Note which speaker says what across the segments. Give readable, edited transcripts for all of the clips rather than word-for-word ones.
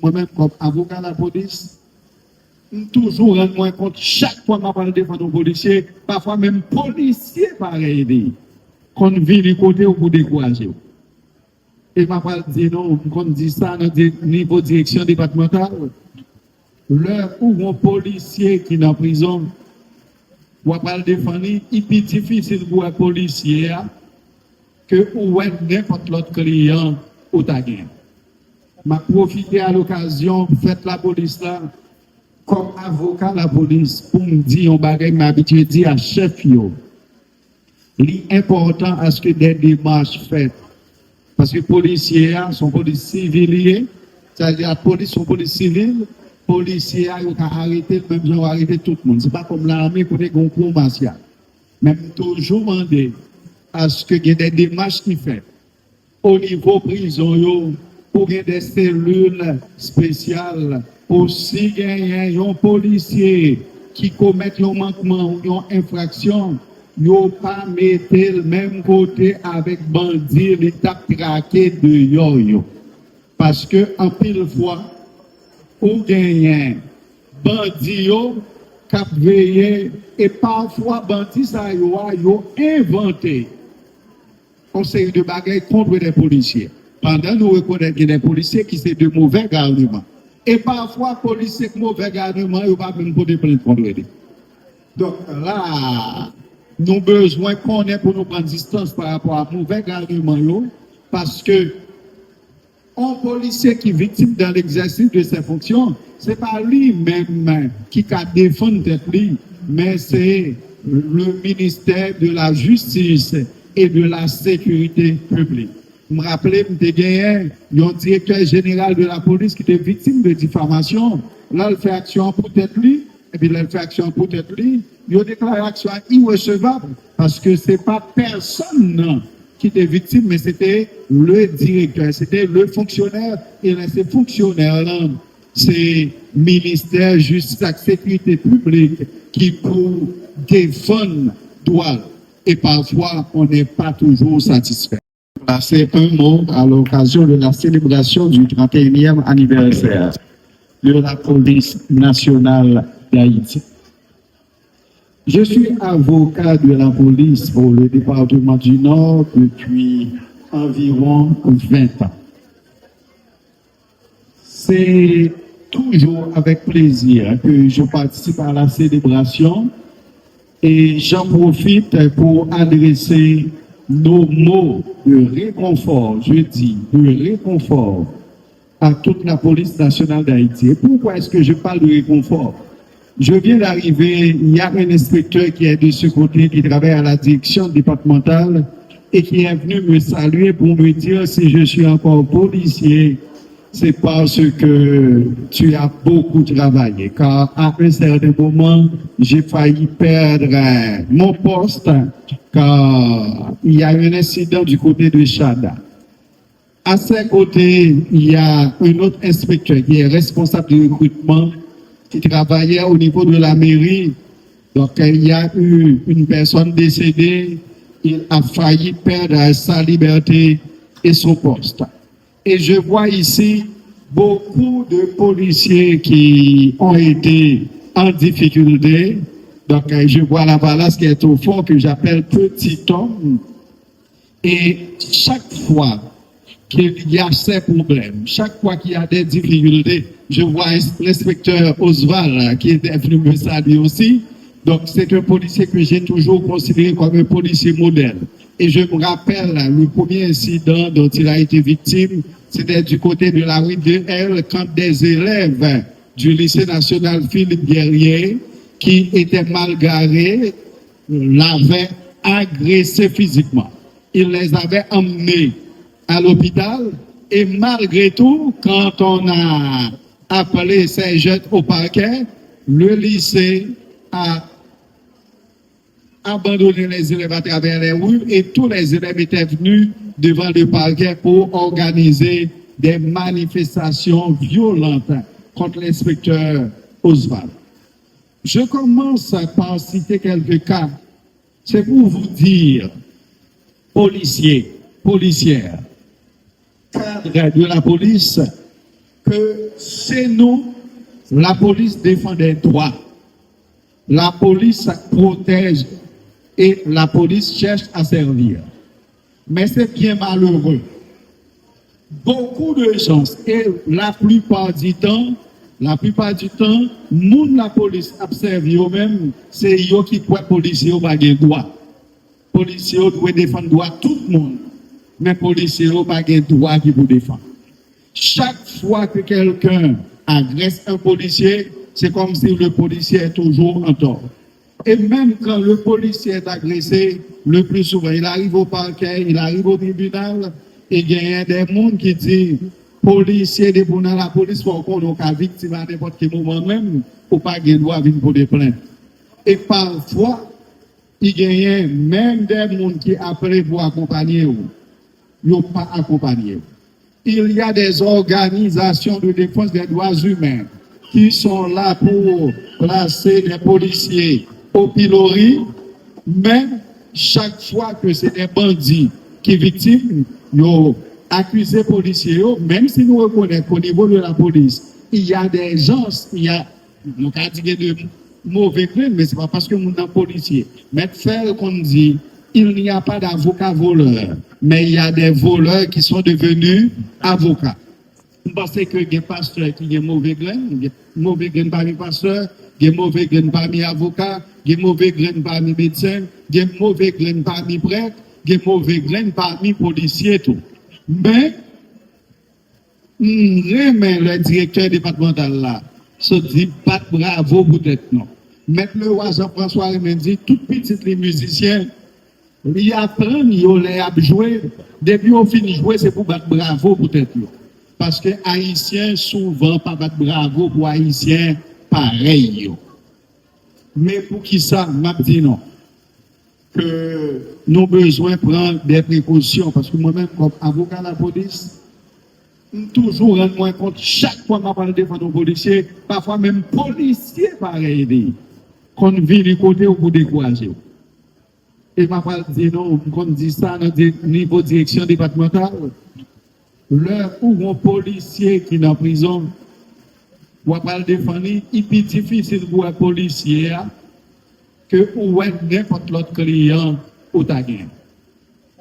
Speaker 1: moi-même comme avocat de la police, toujours rendre moins compte chaque fois que je parle de défendre un policier, parfois même policier pareil, qu'on vit du côté pour décourager. Et ma parle dit non, qu'on dit ça dans le niveau de direction départementale, l'heure où un policier qui est en prison, ou pas le défendre, il est difficile pour un policier que ou n'importe l'autre client ou ta gain. M'a profité à l'occasion, faites la police là, comme avocat de la police, pour me dire, on bagay m'habitué à dire à chef yo. L'important à ce que des démarches faites. Parce que les policiers sont policiers civils, c'est-à-dire la police sont policiers civils, policiers ont arrêté, même ils ont arrêté tout le monde. Ce n'est pas comme l'armée pour des concours martiaux. Même toujours demander à ce que des démarches qui fait au niveau prison, pour des cellules spéciales, pour si gagner un policier qui commet un manquement ou une infraction, yo pas mettre le même côté avec bandit, l'état traqué de yo. Parce que, en pile fois, ou gagner bandit yo, cap veillé, et parfois bandit ça yo inventé une série de bagailles contre des policiers. Pendant nous reconnaissons qu'il y a des policiers qui sont de mauvais garnements. Et parfois, policiers de mauvais garnements, ils ne vont pas même porter plainte contre eux. Donc là, nous avons besoin qu'on ait pour nous prendre distance par rapport à mauvais garnements, parce que un policier qui est victime dans l'exercice de ses fonctions, ce n'est pas lui-même qui a défendu tête lui, mais c'est le ministère de la Justice et de la Sécurité publique. Je me rappelle, je gagné un directeur général de la police qui était victime de diffamation. Là, il fait action pour tête lui, et puis là, il fait action pour tête lui. Il a déclaré action irrecevable parce que ce n'est pas personne qui était victime, mais c'était le directeur, c'était le fonctionnaire. Et là, ces fonctionnaires-là, c'est le ministère Justice et Sécurité publique qui, pour défendre, doit. Et parfois, on n'est pas toujours satisfait. C'est un mot à l'occasion de la célébration du 31e anniversaire de la police nationale d'Haïti. Je suis avocat de la police pour le département du Nord depuis environ 20 ans. C'est toujours avec plaisir que je participe à la célébration et j'en profite pour adresser nos mots de réconfort, je dis de réconfort, à toute la police nationale d'Haïti. Et pourquoi est-ce que je parle de réconfort? Je viens d'arriver, il y a un inspecteur qui est de ce côté, qui travaille à la direction départementale et qui est venu me saluer pour me dire si je suis encore policier, c'est parce que tu as beaucoup travaillé. Car à un certain moment, j'ai failli perdre mon poste car il y a eu un incident du côté de Chada. À ses côtés, il y a un autre inspecteur qui est responsable du recrutement qui travaillait au niveau de la mairie. Donc, il y a eu une personne décédée, il a failli perdre sa liberté et son poste. Et je vois ici beaucoup de policiers qui ont été en difficulté. Donc, je vois la balance qui est au fond, que j'appelle petit homme. Et chaque fois qu'il y a ces problèmes, chaque fois qu'il y a des difficultés, je vois l'inspecteur Oswald qui était venu me saluer aussi. Donc, c'est un policier que j'ai toujours considéré comme un policier modèle. Et je me rappelle le premier incident dont il a été victime, c'était du côté de la rue de L, quand des élèves du lycée national Philippe Guerrier, qui étaient mal garés, l'avaient agressé physiquement. Il les avait emmenés à l'hôpital et malgré tout, quand on a appelé ces jeunes au parquet, le lycée a abandonné les élèves à travers les rues et tous les élèves étaient venus devant le parquet pour organiser des manifestations violentes contre l'inspecteur Oswald. Je commence par citer quelques cas. C'est pour vous dire, policiers, policières, cadres de la police, que que c'est nous, la police défend des droits. La police protège et la police cherche à servir. Mais c'est bien malheureux. Beaucoup de gens, et la plupart du temps, moun la police observe eux-mêmes, c'est eux qui croient que les policiers n'ont pas de droit. Les policiers doivent défendre droit tout le monde, mais les policiers n'ont pas de droit qui vous défendre. Chaque fois que quelqu'un agresse un policier, c'est comme si le policier est toujours en tort. Et même quand le policier est agressé, le plus souvent, il arrive au parquet, il arrive au tribunal, et il y a des gens qui disent, policier de dans la police, faut qu'on ait victime à n'importe quel moment même, ou pas qu'il doit venir pour des plaintes. Et parfois, il y a même des gens qui appellent pour accompagner ou, ils n'ont pas accompagné. Il y a des organisations de défense des droits humains qui sont là pour placer des policiers au pilori, mais chaque fois que c'est des bandits qui sont victimes, ils accusent les policiers, même si nous reconnaissons qu'au niveau de la police, il y a des gens, il y a de mauvais grains, mais ce n'est pas parce que nous sommes policiers. Mais faire qu'on dit, il n'y a pas d'avocats voleurs, mais il y a des voleurs qui sont devenus avocats. Vous pensez que des pasteurs qui ont mauvais grains, mauvais grains parmi pasteurs, des mauvais grains parmi avocats, des mauvais grains parmi médecins, des mauvais grains parmi prêtres, des mauvais grains parmi policiers, tout. Mais, le directeur départemental là, se dit pas bravo peut-être non. Maintenant, le roi Jean-François Remen dit, tout petit les musiciens, ils apprennent, ils à jouer. Depuis qu'on finit de jouer, c'est pour battre bravo peut-être. Parce que Haïtiens, souvent, pas battre bravo pour Haïtiens pareil. Mais pour qui ça, m'a dit non. Que nous avons besoin de prendre des précautions. Parce que moi-même, comme avocat de la police, toujours rendre moins compte chaque fois que je parle de défendre un policier, parfois même policier pareil, qu'on vit du côté ou pour décourager. Et ma parle dit non, qu'on dit ça dans le niveau de direction départementale. L'heure où un policier qui est en prison, ou pas le défendre, il est difficile pour un policier que ou n'importe l'autre client ou ta gain.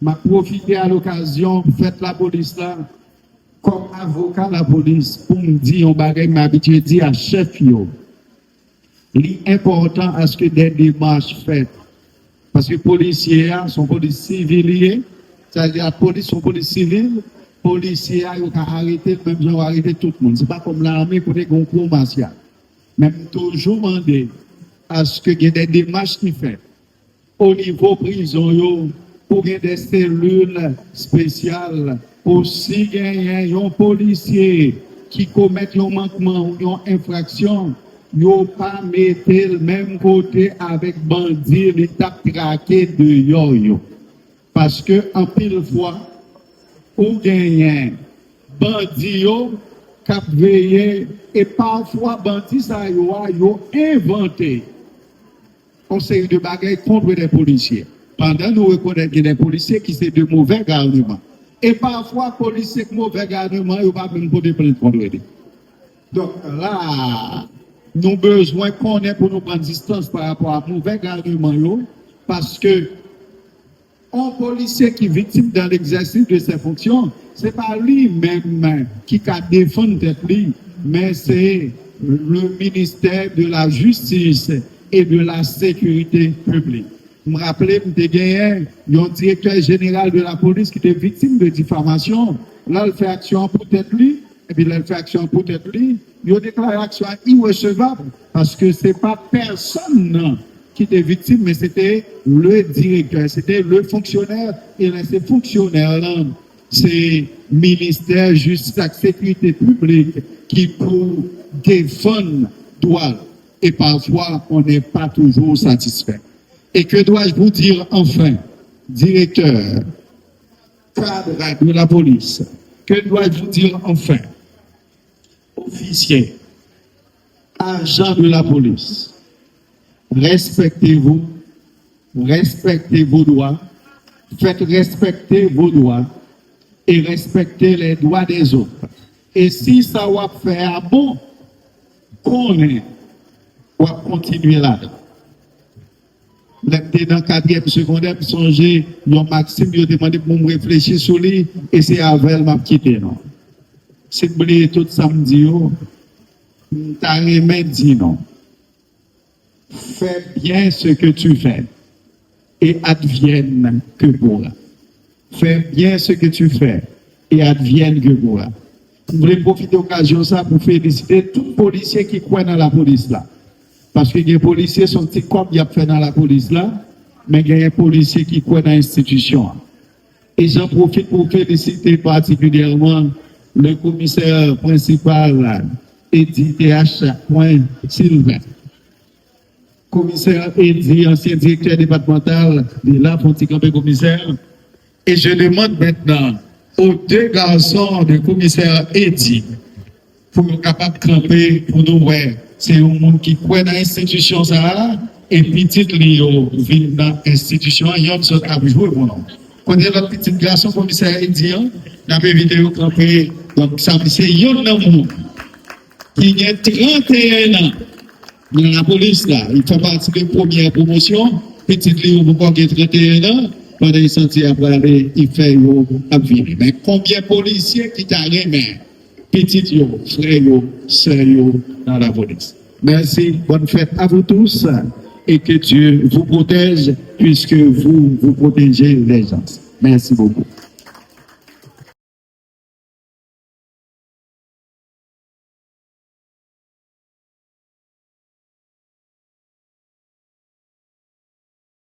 Speaker 1: M'a profité à l'occasion, faites la police là, comme avocat de la police, pour me dire, on va m'habituer à dire à chef yo. L'important à ce que des démarches faites. Parce que les policiers sont policiers civils, c'est-à-dire la police sont policiers civils, les policiers ont arrêté, même ils ont arrêté tout le monde. Ce n'est pas comme l'armée pour des concours martiaux. Même toujours demander à ce qu'il y ait des démarches qui fait au niveau prison, pour qu'il y ait des cellules spéciales, pour si il y a un policier qui commet un manquement ou une infraction, yo pas mettre le même côté avec bandit, il t'a traqué de yo. Parce que, en pile fois, ou gagnent bandit yo, cap veillé, et parfois bandit ça yo inventé une série de bagailles contre des policiers. Pendant nous reconnaissons qu'il y a des policiers qui sont de mauvais garnements. Et parfois, policiers de mauvais garnements, ils ne peuvent pas même poser plainte contre eux. Donc là, nous avons besoin qu'on ait pour nous prendre distance par rapport à mauvais garnement, parce que un policier qui est victime dans l'exercice de ses fonctions, ce n'est pas lui-même qui a défendu tête lui, mais c'est le ministère de la Justice et de la Sécurité publique. Je me rappelle, il y a un directeur général de la police qui était victime de diffamation. Là, il fait action pour tête lui, et puis là, il fait action pour tête lui. Il a déclaré action irrecevable parce que ce n'est pas personne qui était victime, mais c'était le directeur, c'était le fonctionnaire. Et là, ces fonctionnaires-là, c'est ministère justice et sécurité publique qui pour défendre droit. Et parfois, on n'est pas toujours satisfait. Et que dois-je vous dire enfin, directeur, cadre de la police, que dois-je vous dire enfin, officier, agent de la police, respectez-vous, respectez vos droits, faites respecter vos droits et respectez les droits des autres. Et si ça va faire bon, qu'on est, on va continuer là-dedans. L'être dans le quatrième secondaire, pour songer, le Maxime, il a demandé pour me réfléchir sur lui, et c'est avec elle m'a quitté, non. C'est oublié tout samedi, t'as aimé dit non. Fais bien ce que tu fais, et advienne que pourra. Fais bien ce que tu fais, et advienne que pourra. Je voulais profiter de l'occasion ça pour féliciter tous les policiers qui croient dans la police là. Parce que les policiers sont petits comme il y a fait dans la police là, mais il y a des policiers qui croient dans l'institution. Et j'en profite pour féliciter particulièrement le commissaire principal, Eddy TH Point Sylvain. Commissaire Eddy, ancien directeur départemental de la Ponticampe commissaire. Et je demande maintenant aux deux garçons du commissaire Eddy pour être capable de camper pour nous voir. C'est un monde qui croit dans l'institution ça et petit Léo vient dans l'institution, il y a une sorte à jouer pour nous. Quand il y a notre petit garçon commissaire Eddy, on a vidéo camper, donc ça c'est un monde qui a 31 ans dans la police là, il fait partie de la première promotion, petit Léo pourquoi il a 31 ans, pendant qu'il sortit après aller, il fait à venir. Mais combien de policiers qui t'a remis? Petit yo, frère yo, sœur yo dans la police. Merci, bonne fête à vous tous et que Dieu vous protège puisque vous protégez les gens. Merci beaucoup.